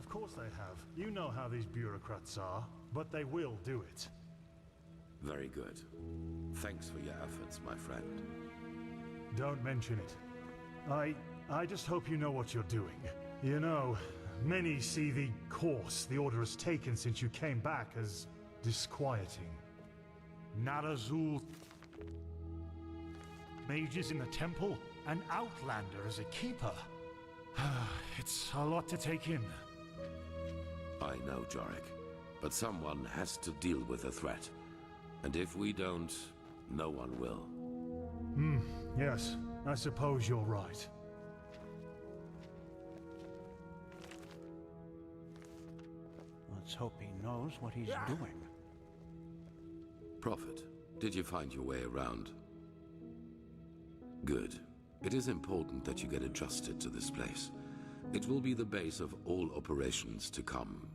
Of course they have. You know how these bureaucrats are, but they will do it. Very good. Thanks for your efforts, my friend. Don't mention it. I just hope you know what you're doing. You know, many see the course the Order has taken since you came back as disquieting. Narazul... mages in the temple, an outlander as a keeper. It's a lot to take in. I know, Jorik, but someone has to deal with the threat. And if we don't, no one will. Yes, I suppose you're right. Let's hope he knows what he's doing. Prophet, did you find your way around? Good. It is important that you get adjusted to this place. It will be the base of all operations to come.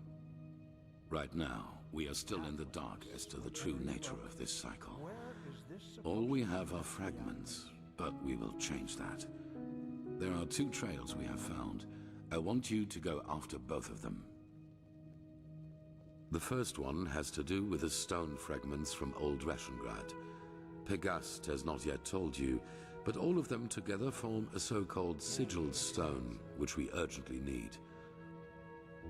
Right now, we are still in the dark as to the true nature of this cycle. All we have are fragments, but we will change that. There are 2 trails we have found. I want you to go after both of them. The first one has to do with the stone fragments from Old Rashengrad. Pegast has not yet told you, but all of them together form a so-called sigil stone, which we urgently need.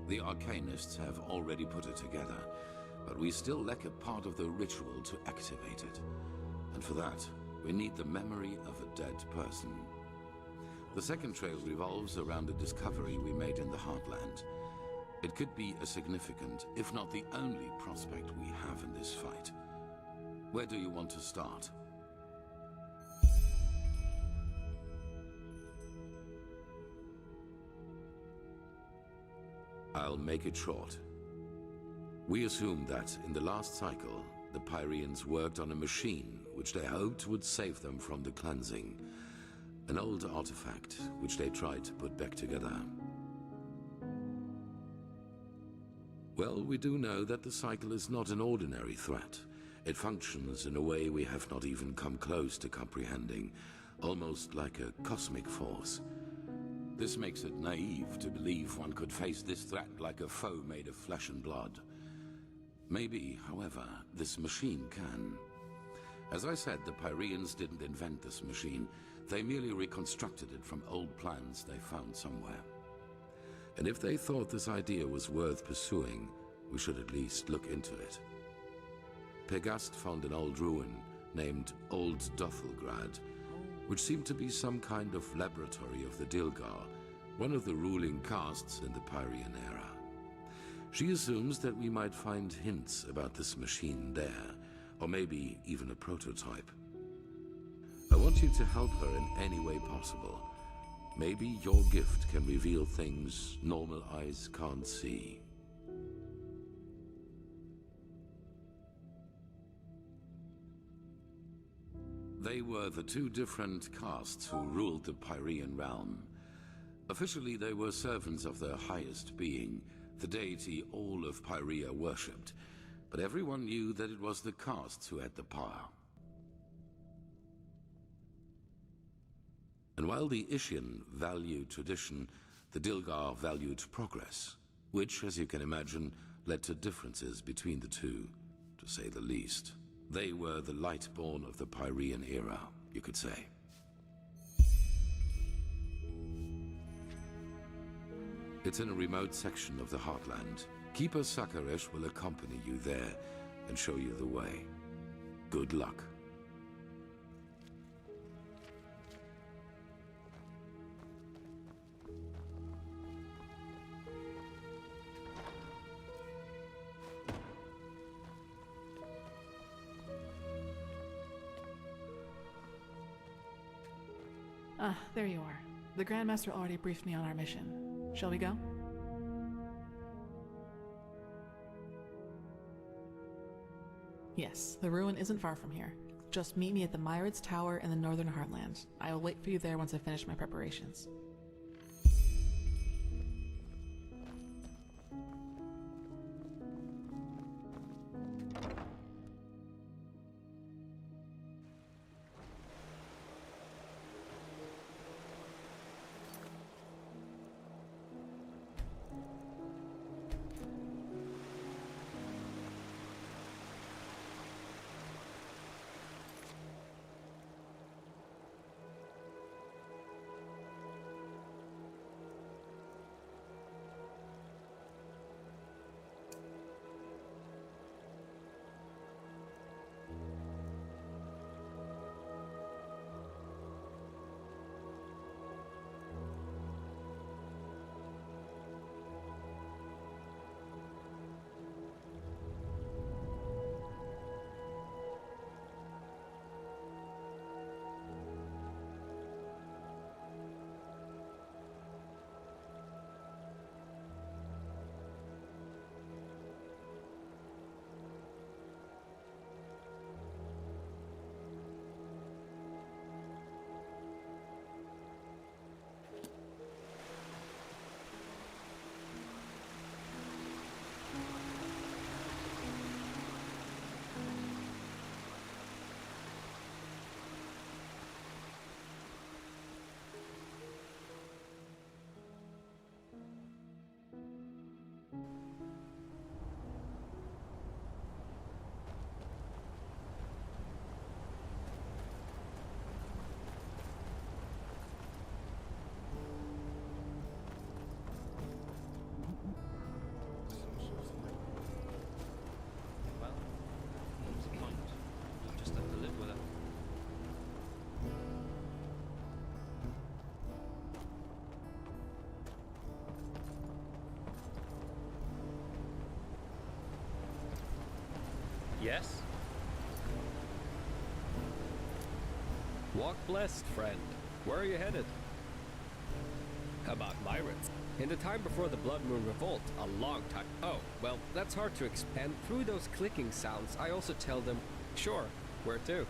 The Arcanists have already put it together, but we still lack a part of the ritual to activate it. And for that, we need the memory of a dead person. The second trail revolves around a discovery we made in the Heartland. It could be a significant, if not the only prospect we have in this fight. Where do you want to start? I'll make it short. We assume that, in the last cycle, the Pyreans worked on a machine which they hoped would save them from the cleansing. An old artifact which they tried to put back together. Well, we do know that the cycle is not an ordinary threat. It functions in a way we have not even come close to comprehending, almost like a cosmic force. This makes it naive to believe one could face this threat like a foe made of flesh and blood. Maybe, however, this machine can. As I said, the Pyreans didn't invent this machine. They merely reconstructed it from old plans they found somewhere. And if they thought this idea was worth pursuing, we should at least look into it. Pegast found an old ruin named Old Dothelgrad, which seemed to be some kind of laboratory of the Dilgar, one of the ruling castes in the Pyrean era. She assumes that we might find hints about this machine there, or maybe even a prototype. I want you to help her in any way possible. Maybe your gift can reveal things normal eyes can't see. They were the 2 different castes who ruled the Pyrean realm. Officially, they were servants of their highest being, the deity all of Pyrea worshipped, but everyone knew that it was the castes who had the power. And while the Ishian valued tradition, the Dilgar valued progress, which, as you can imagine, led to differences between the 2, to say the least. They were the Lightborn of the Pyrean era, you could say. It's in a remote section of the Heartland. Keeper Sakaresh will accompany you there and show you the way. Good luck. Ah, there you are. The Grandmaster already briefed me on our mission. Shall we go? Yes, the ruin isn't far from here. Just meet me at the Myrids Tower in the Northern Heartland. I will wait for you there once I finish my preparations. Yes? Walk blessed, friend. Where are you headed? About Myrids. In the time before the Blood Moon Revolt, a long time. Oh, well, that's hard to explain. And through those clicking sounds, I also tell them, sure, where to?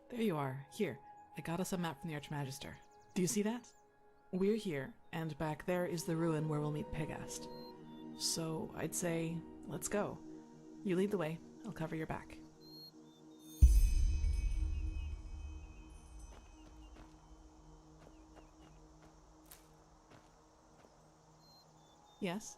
There you are. Here, I got us a map from the Archmagister. Do you see that? We're here, and back there is the ruin where we'll meet Pegast. So, I'd say, let's go. You lead the way, I'll cover your back. Yes?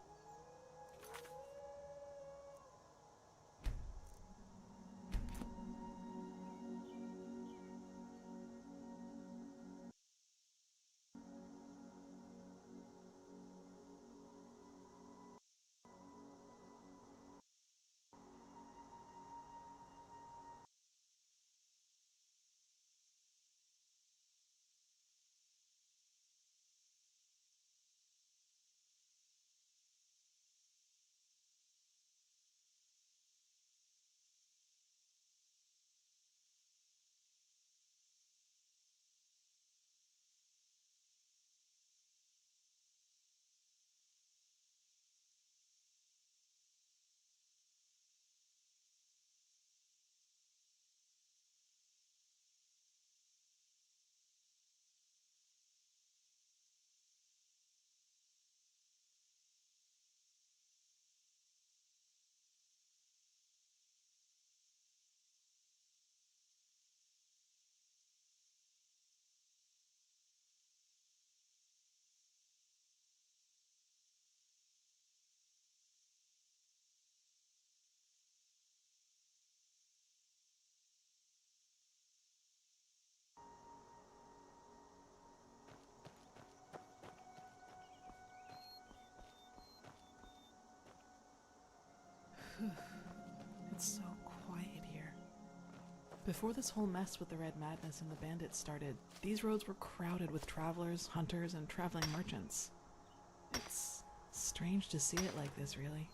It's so quiet here. Before this whole mess with the Red Madness and the bandits started, these roads were crowded with travelers, hunters, and traveling merchants. It's strange to see it like this, really.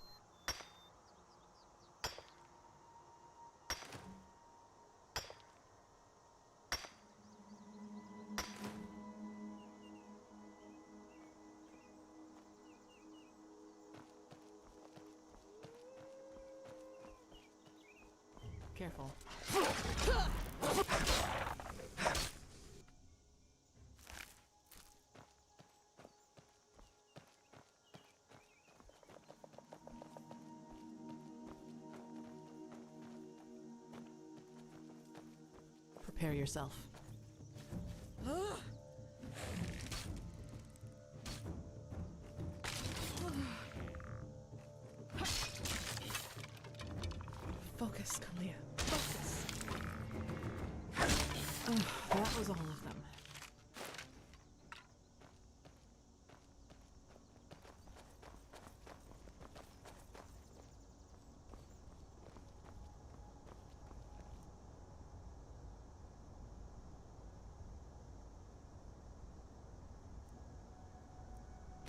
Careful. Prepare yourself. Focus, Kalia. Focus. Oh, that was all of them.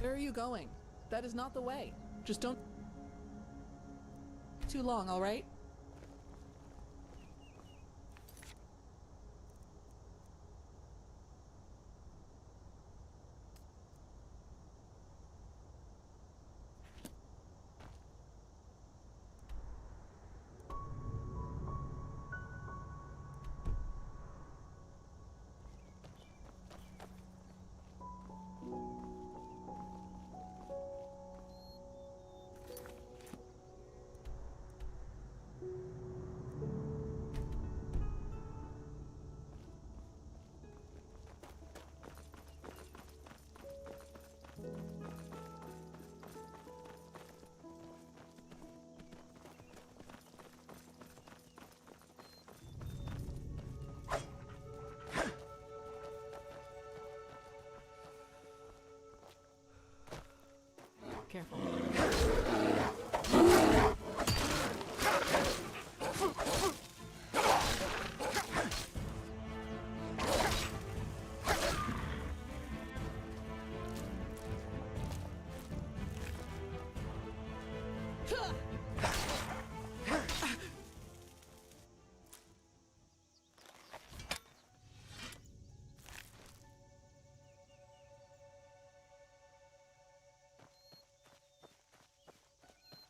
Where are you going? That is not the way. Just don't... Too long, all right? Careful.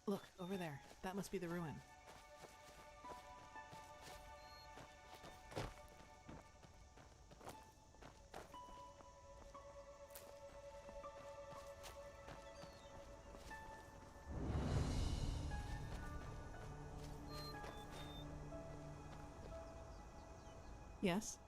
Look, over there. That must be the ruin. Yes?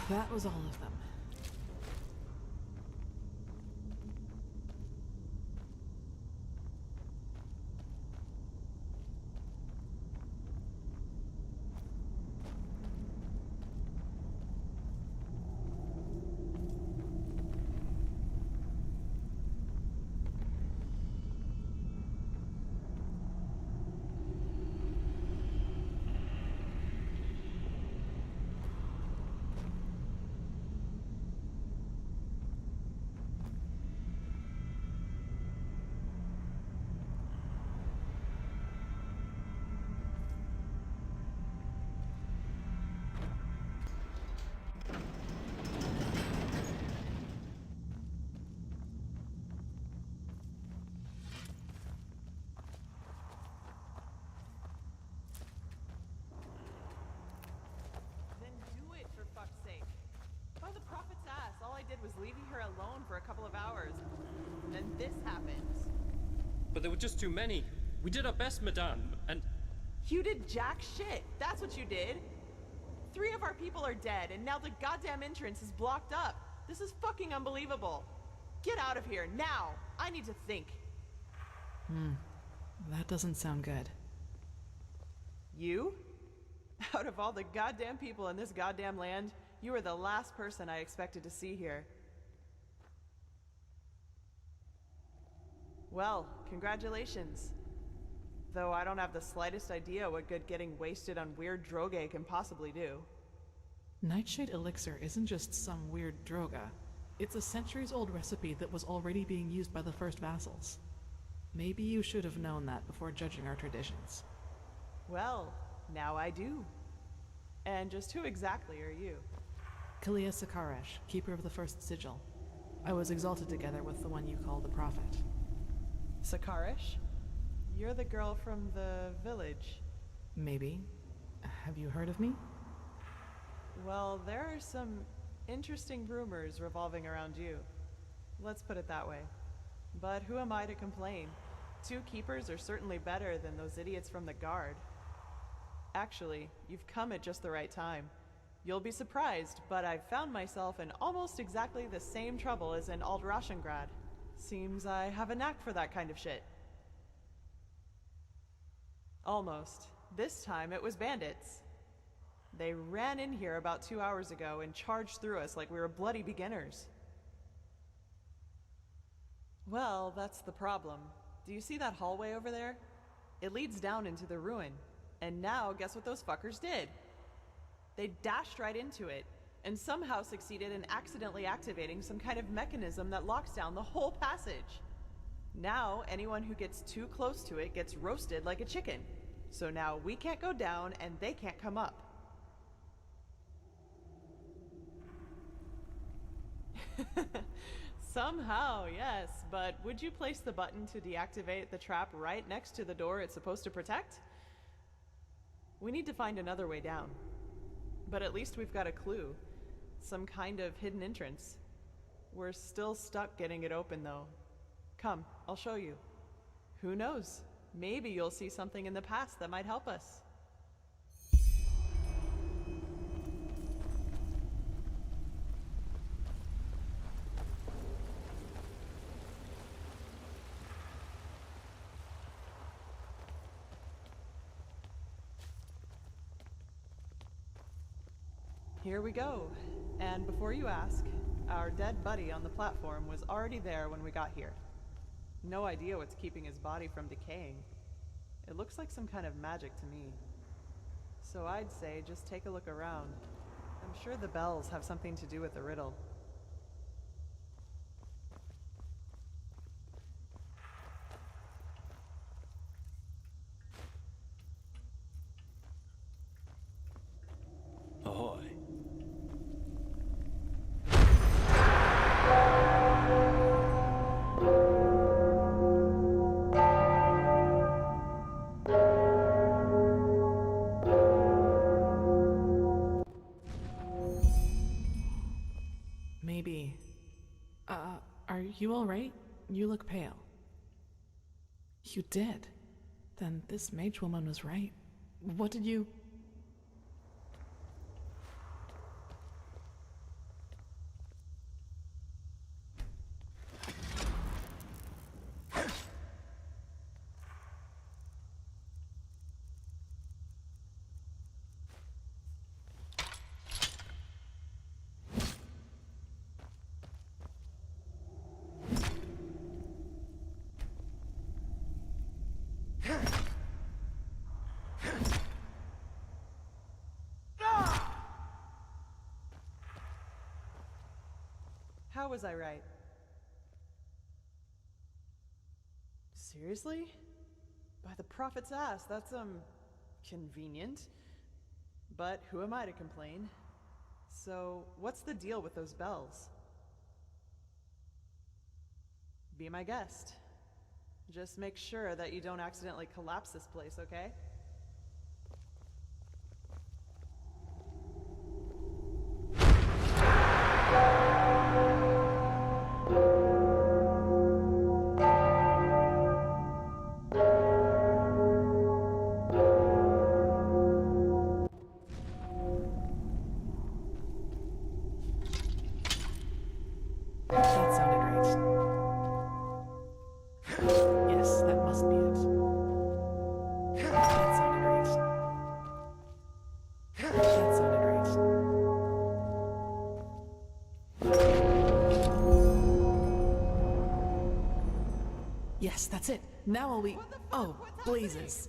That was all of them. Was leaving her alone for a couple of hours. Then this happens. But there were just too many. We did our best, madame, and... You did jack shit. That's what you did. 3 of our people are dead, and now the goddamn entrance is blocked up. This is fucking unbelievable. Get out of here, now! I need to think. That doesn't sound good. You? Out of all the goddamn people in this goddamn land, you were the last person I expected to see here. Well, congratulations. Though I don't have the slightest idea what good getting wasted on weird droge can possibly do. Nightshade elixir isn't just some weird droga. It's a centuries-old recipe that was already being used by the first vassals. Maybe you should have known that before judging our traditions. Well, now I do. And just who exactly are you? Kalia Sakaresh, keeper of the first sigil. I was exalted together with the one you call the Prophet. Sakarish? You're the girl from the village. Maybe. Have you heard of me? Well, there are some interesting rumors revolving around you. Let's put it that way. But who am I to complain? 2 keepers are certainly better than those idiots from the guard. Actually, you've come at just the right time. You'll be surprised, but I've found myself in almost exactly the same trouble as in Aldrashengrad. Seems I have a knack for that kind of shit. Almost. This time it was bandits. They ran in here about 2 hours ago and charged through us like we were bloody beginners. Well, that's the problem. Do you see that hallway over there? It leads down into the ruin. And now, guess what those fuckers did? They dashed right into it, and somehow succeeded in accidentally activating some kind of mechanism that locks down the whole passage. Now, anyone who gets too close to it gets roasted like a chicken. So now we can't go down, and they can't come up. Somehow, yes, but would you place the button to deactivate the trap right next to the door it's supposed to protect? We need to find another way down. But at least we've got a clue. Some kind of hidden entrance. We're still stuck getting it open, though. Come, I'll show you. Who knows? Maybe you'll see something in the past that might help us. Here we go. And before you ask, our dead buddy on the platform was already there when we got here. No idea what's keeping his body from decaying. It looks like some kind of magic to me. So I'd say just take a look around. I'm sure the bells have something to do with the riddle. Ahoy. Maybe. Are you alright? You look pale. You did? Then this mage woman was right. What did you... How was I right? Seriously? By the prophet's ass, that's, convenient. But who am I to complain? So, what's the deal with those bells? Be my guest. Just make sure that you don't accidentally collapse this place, okay? That sounded right. Yes, that must be it. That sounded right. That sounded right. Yes, that's it. Now all we... Oh, blazes.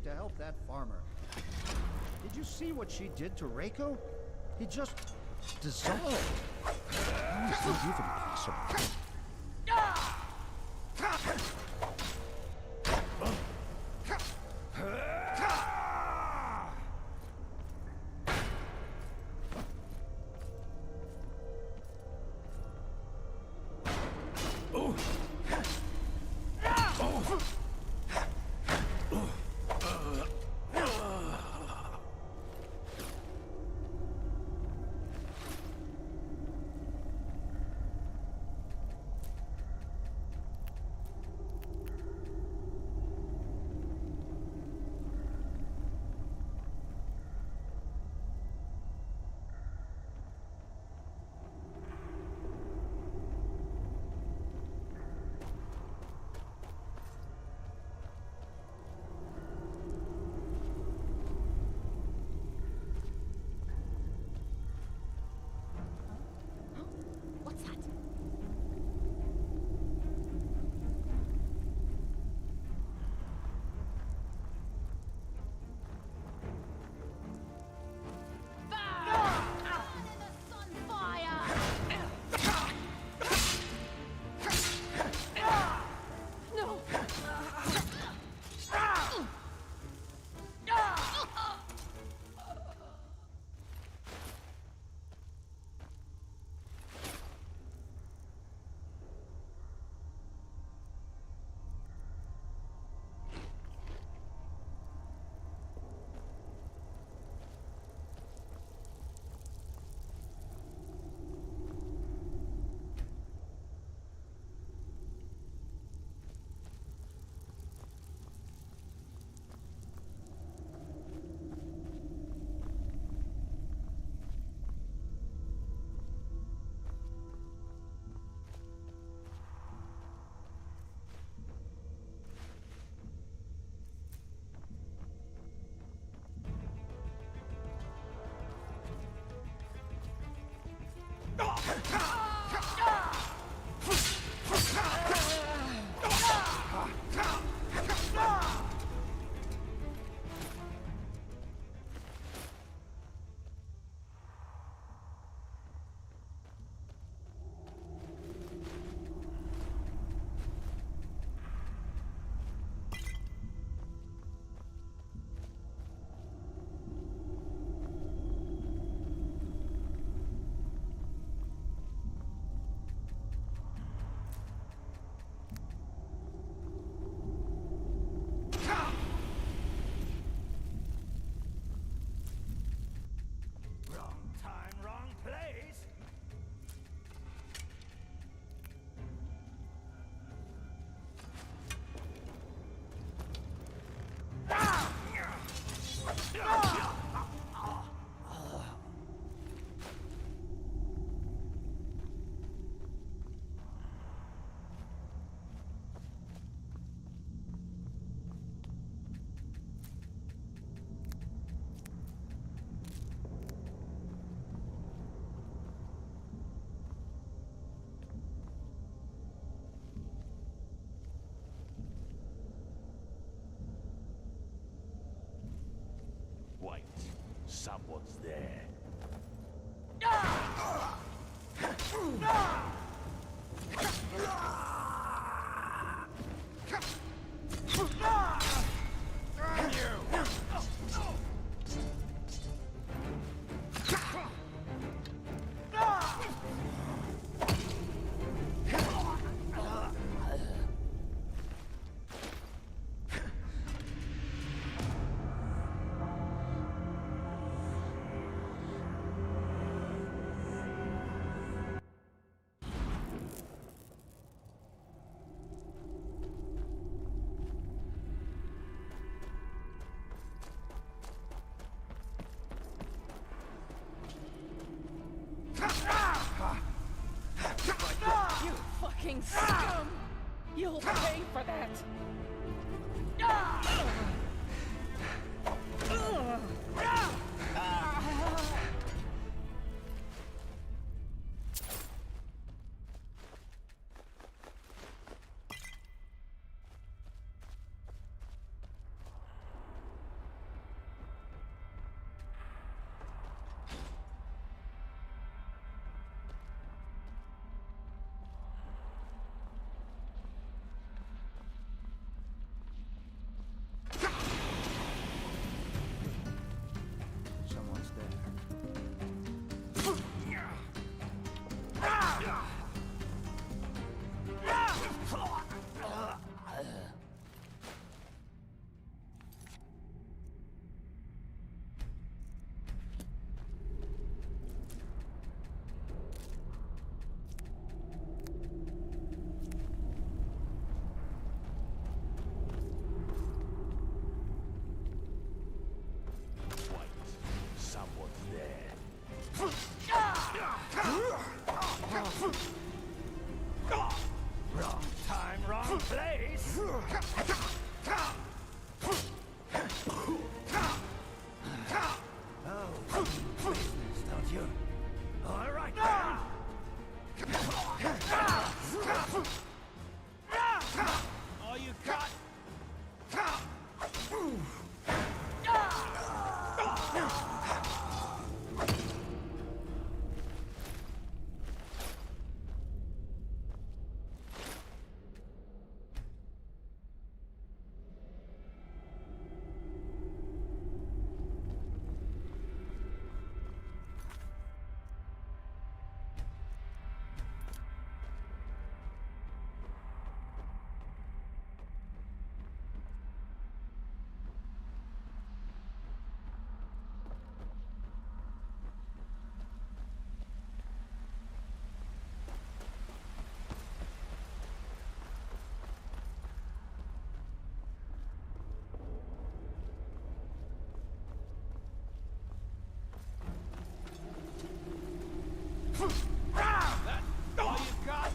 to help that farmer. Did you see what she did to Reiko? He just dissolved. How is that even possible? What's that? No! Wait, someone's there. You fucking scum! You'll pay for that! All you got?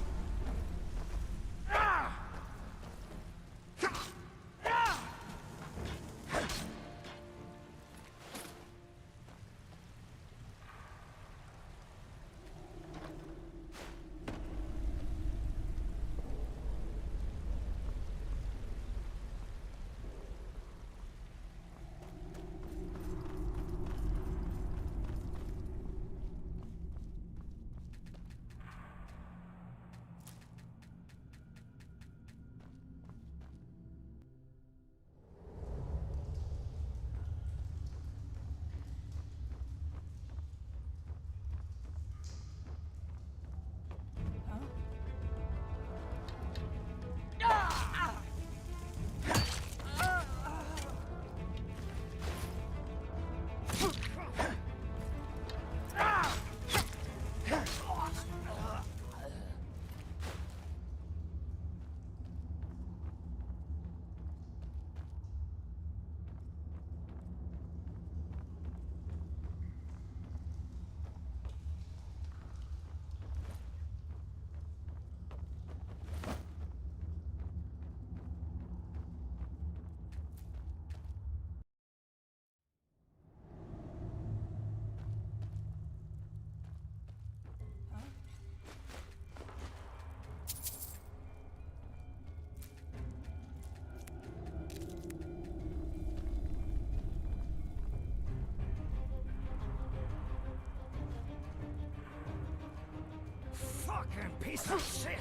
Fucking piece of shit!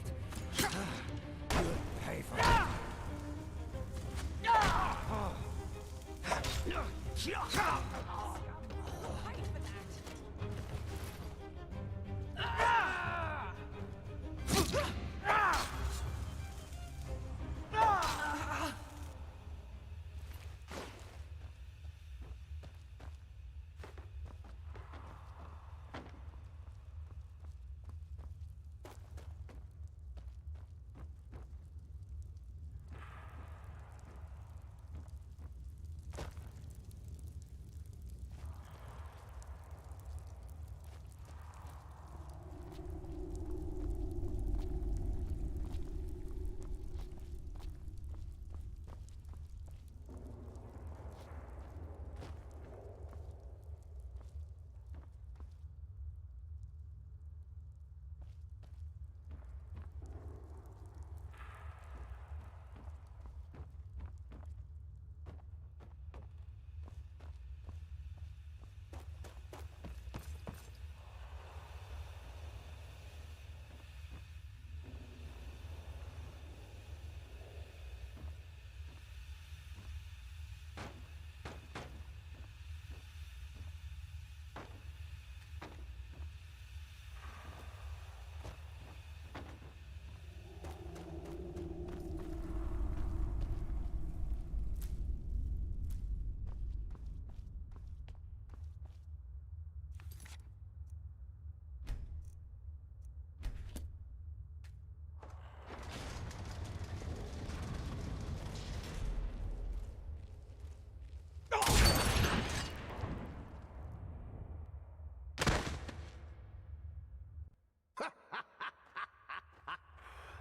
You'll pay for it.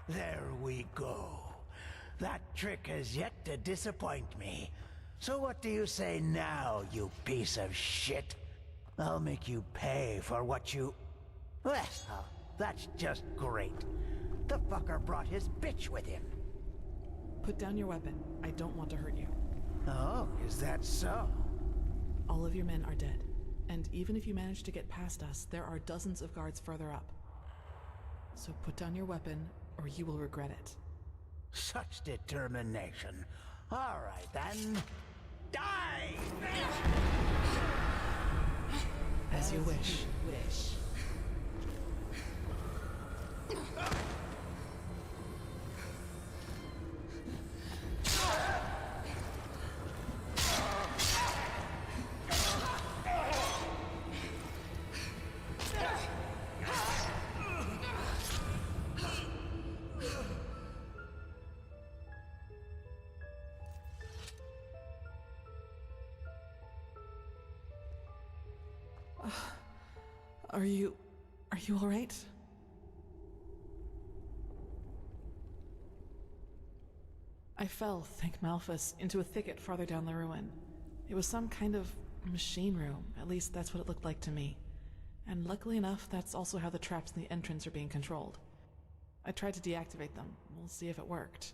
There we go. That trick has yet to disappoint me. So what do you say now, you piece of shit? I'll make you pay for what you... Well, that's just great. The fucker brought his bitch with him. Put down your weapon. I don't want to hurt you. Oh, is that so? All of your men are dead. And even if you manage to get past us, there are dozens of guards further up. So put down your weapon, or you will regret it. Such determination. All right, then. Die! As you wish. Are you Are you alright? I fell, thank Malphus, into a thicket farther down the ruin. It was some kind of machine room, at least that's what it looked like to me. And luckily enough, that's also how the traps in the entrance are being controlled. I tried to deactivate them. We'll see if it worked.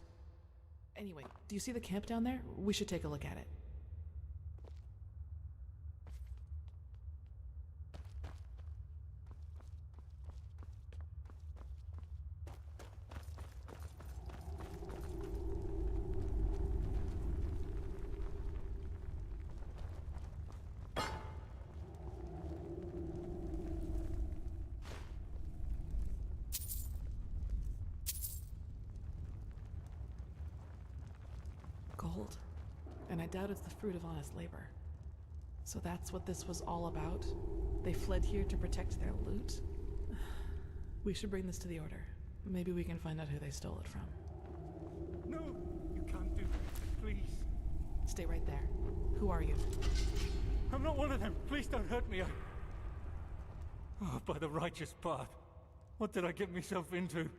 Anyway, do you see the camp down there? We should take a look at it. Gold, and I doubt it's the fruit of honest labor. So that's what this was all about? They fled here to protect their loot? We should bring this to the Order. Maybe we can find out who they stole it from. No, you can't do that, please. Stay right there. Who are you? I'm not one of them. Please don't hurt me. Oh, by the righteous path. What did I get myself into?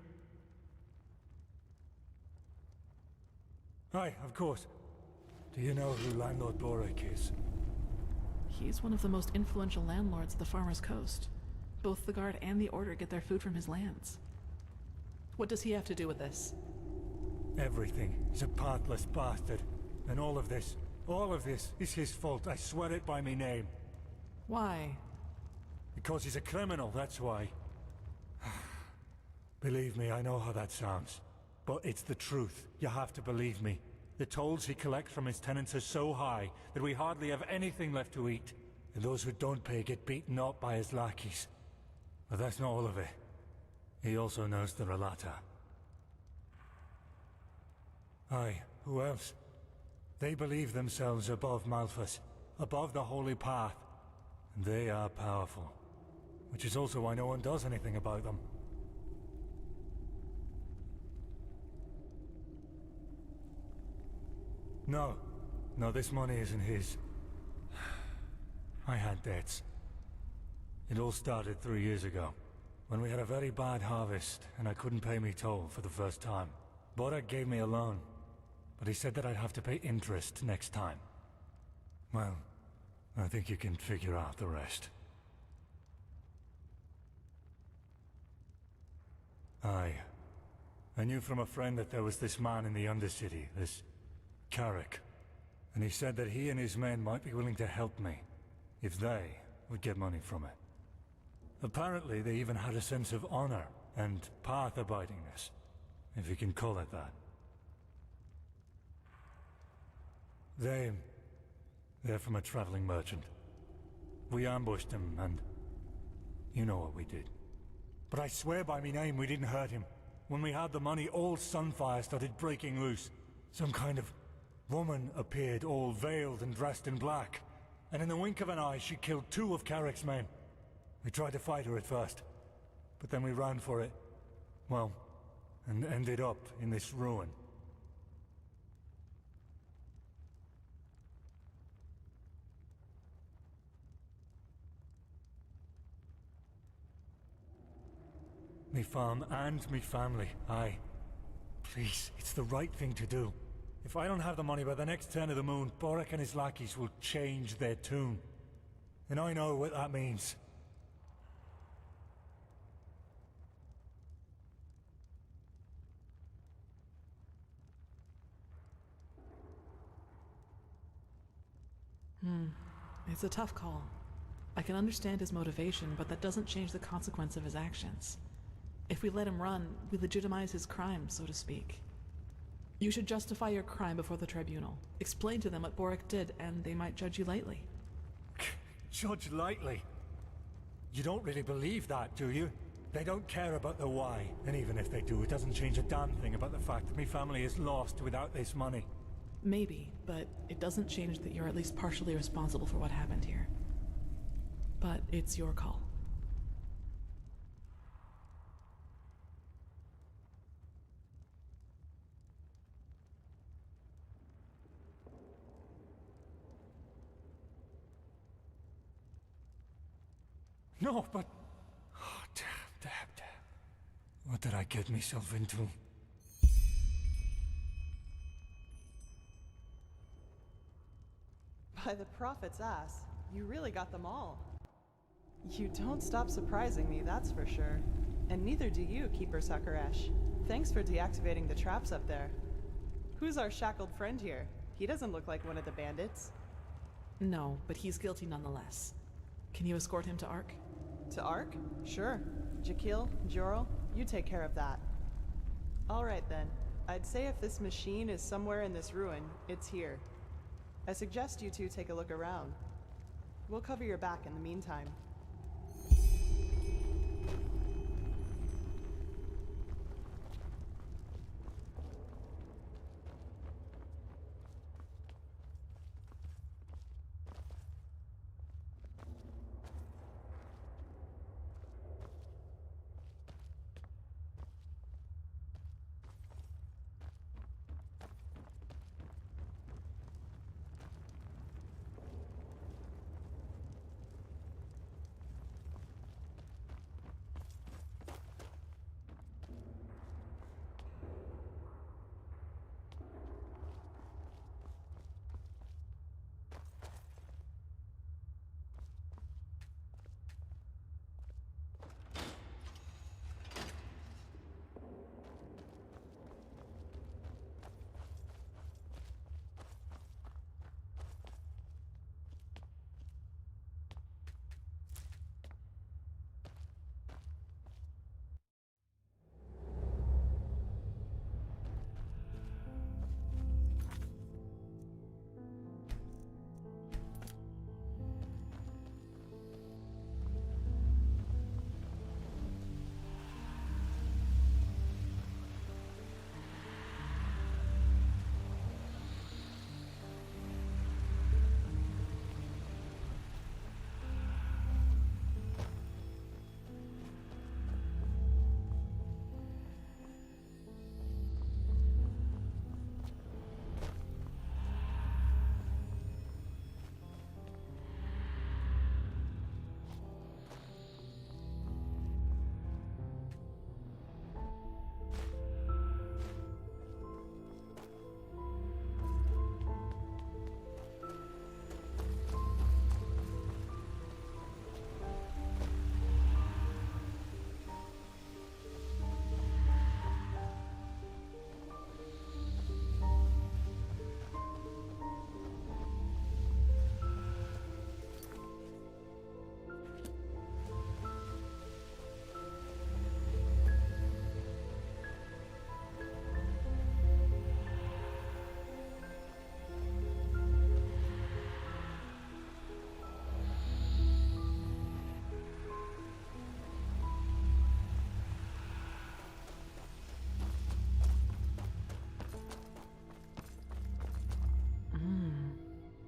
Hi, of course. Do you know who Landlord Borek is? He's one of the most influential landlords of the Farmer's Coast. Both the Guard and the Order get their food from his lands. What does he have to do with this? Everything. He's a pathless bastard. And all of this is his fault. I swear it by me name. Why? Because he's a criminal, that's why. Believe me, I know how that sounds. But it's the truth. You have to believe me. The tolls he collects from his tenants are so high that we hardly have anything left to eat. And those who don't pay get beaten up by his lackeys. But that's not all of it. He also knows the Relata. Aye, who else? They believe themselves above Malphus, above the Holy Path. And they are powerful. Which is also why no one does anything about them. No, this money isn't his. I had debts. It all started 3 years ago, when we had a very bad harvest, and I couldn't pay me toll for the first time. Borek gave me a loan, but he said that I'd have to pay interest next time. Well, I think you can figure out the rest. Aye. I knew from a friend that there was this man in the Undercity, this Carrick, and he said that he and his men might be willing to help me, if they would get money from it. Apparently they even had a sense of honor and path-abidingness, if you can call it that. They're from a traveling merchant. We ambushed him, and you know what we did. But I swear by me name we didn't hurt him. When we had the money, all Sunfire started breaking loose. Some kind of woman appeared, all veiled and dressed in black. And in the wink of an eye, she killed 2 of Carrick's men. We tried to fight her at first, but then we ran for it. Well, and ended up in this ruin. Me farm and me family, aye. Please, it's the right thing to do. If I don't have the money by the next turn of the moon, Borek and his lackeys will change their tune. And I know what that means. It's a tough call. I can understand his motivation, but that doesn't change the consequence of his actions. If we let him run, we legitimize his crime, so to speak. You should justify your crime before the tribunal. Explain to them what Borek did, and they might judge you lightly. Judge lightly? You don't really believe that, do you? They don't care about the why, and even if they do, it doesn't change a damn thing about the fact that me family is lost without this money. Maybe, but it doesn't change that you're at least partially responsible for what happened here. But it's your call. No, but... Oh, damn. What did I get myself into? By the prophet's ass, you really got them all. You don't stop surprising me, that's for sure. And neither do you, Keeper Sakaresh. Thanks for deactivating the traps up there. Who's our shackled friend here? He doesn't look like one of the bandits. No, but he's guilty nonetheless. Can you escort him to Ark? To Ark? Sure. Jakil, Jorel, you take care of that. Alright then. I'd say if this machine is somewhere in this ruin, it's here. I suggest you two take a look around. We'll cover your back in the meantime.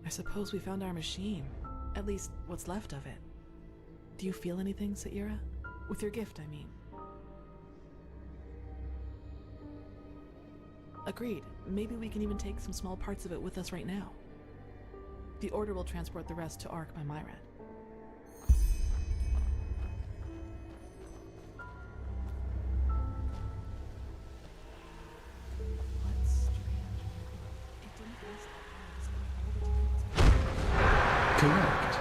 I suppose we found our machine. At least, what's left of it. Do you feel anything, Saira? With your gift, I mean. Agreed. Maybe we can even take some small parts of it with us right now. The Order will transport the rest to Ark by Myrad. What's strange? It didn't waste that long. Correct.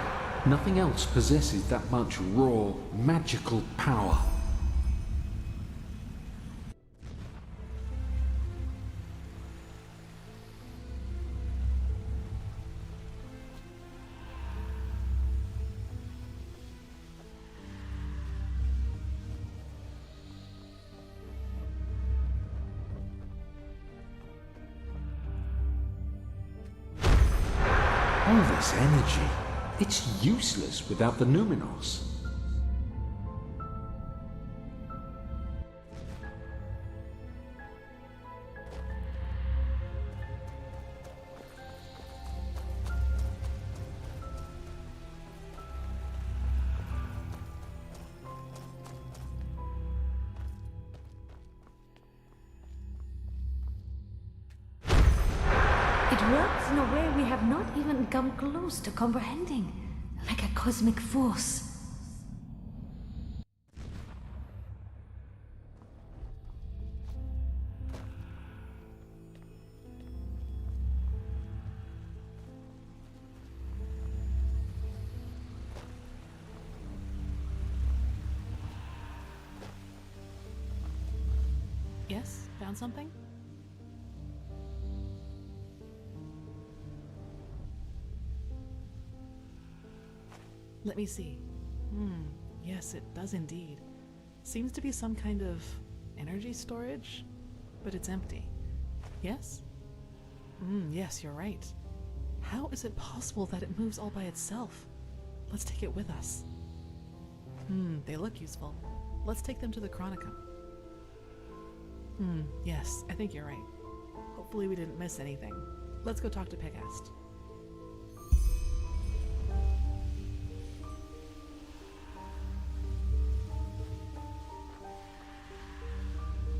Nothing else possesses that much raw, magical power. All this energy, it's useless without the Numinos. It works in a way we have not even come close to comprehending, like a cosmic force. Found something? Let me see. Yes, it does indeed. Seems to be some kind of energy storage, but it's empty. Yes? Yes, you're right. How is it possible that it moves all by itself? Let's take it with us. They look useful. Let's take them to the Chronicum. Yes, I think you're right. Hopefully we didn't miss anything. Let's go talk to Pegast.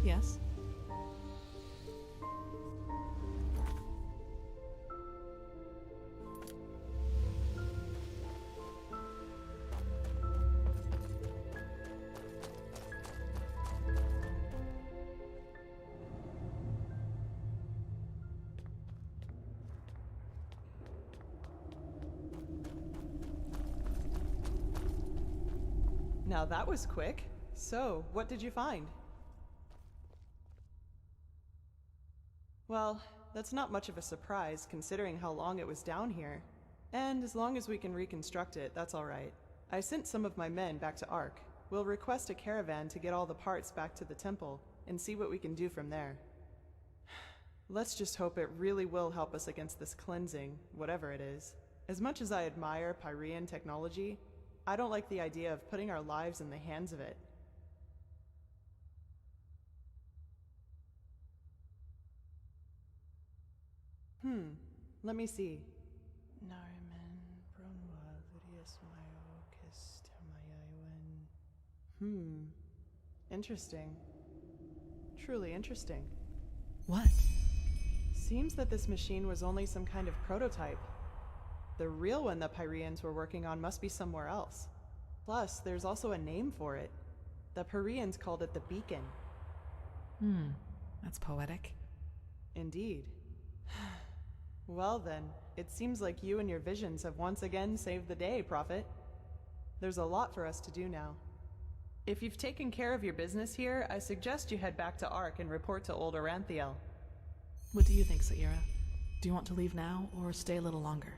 Yes? Now that was quick. So, what did you find? Well, that's not much of a surprise considering how long it was down here. And as long as we can reconstruct it, that's alright. I sent some of my men back to Ark. We'll request a caravan to get all the parts back to the temple and see what we can do from there. Let's just hope it really will help us against this cleansing, whatever it is. As much as I admire Pyrean technology, I don't like the idea of putting our lives in the hands of it. Let me see. Interesting. Truly interesting. What? Seems that this machine was only some kind of prototype. The real one the Pyreans were working on must be somewhere else. Plus, there's also a name for it. The Pyreans called it the Beacon. That's poetic. Indeed. Well then, it seems like you and your visions have once again saved the day, Prophet. There's a lot for us to do now. If you've taken care of your business here, I suggest you head back to Ark and report to old Oranthiel. What do you think, Saira? Do you want to leave now or stay a little longer?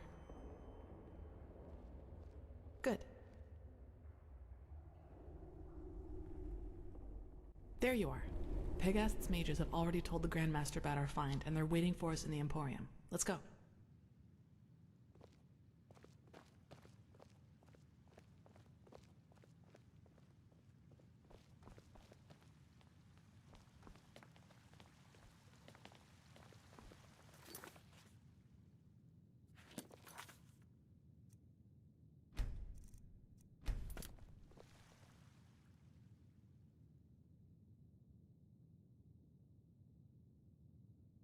Good. There you are. Pegast's mages have already told the Grandmaster about our find, and they're waiting for us in the Emporium. Let's go.